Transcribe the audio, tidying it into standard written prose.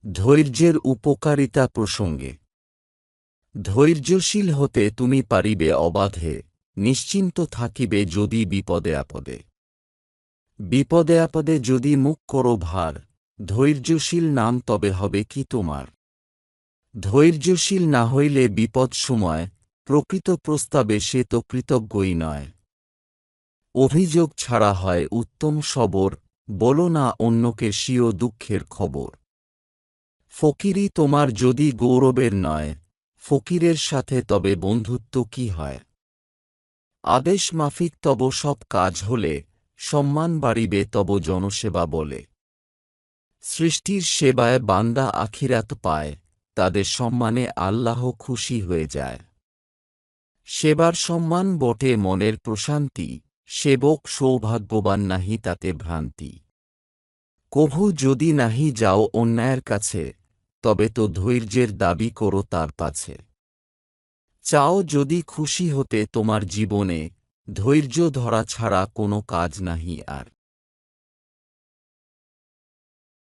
ধৈর্যের উপকারিতা প্রসঙ্গে। ধৈর্যশীল হতে তুমি পারিবে অবাধে, নিশ্চিন্ত থাকিবে যদি বিপদে আপদে। বিপদে আপদে যদি মুখ করো ভার, ধৈর্যশীল নাম তবে হবে কি তোমার। ধৈর্যশীল না হইলে বিপদ সময়, প্রকৃত প্রস্তাবে সে তো কৃতজ্ঞই নয়। অভিযোগ ছাড়া হয় উত্তম সবর, বলো না অন্যকে স্বীয় দুঃখের খবর। ফকিরি তোমার যদি গৌরবের নয়, ফকিরের সাথে তবে বন্ধুত্ব কি হয়। আদেশ মাফিক তব সব কাজ হলে, সম্মান বাড়িবে তব জনসেবা বলে। সৃষ্টির সেবায় বান্দা আখিরাত পায়, তাদের সম্মানে আল্লাহ খুশি হয়ে যায়। সেবার সম্মান বটে মনের প্রশান্তি, সেবক সৌভাগ্যবান নাহি তাতে ভ্রান্তি। কভু যদি নাহি যাও অন্যায়ের কাছে, তবে তো ধৈর্যের দাবি করো তার পাছে। চাও যদি খুশি হতে তোমার জীবনে, ধৈর্য ধরা ছাড়া কোনো কাজ নাহি আর।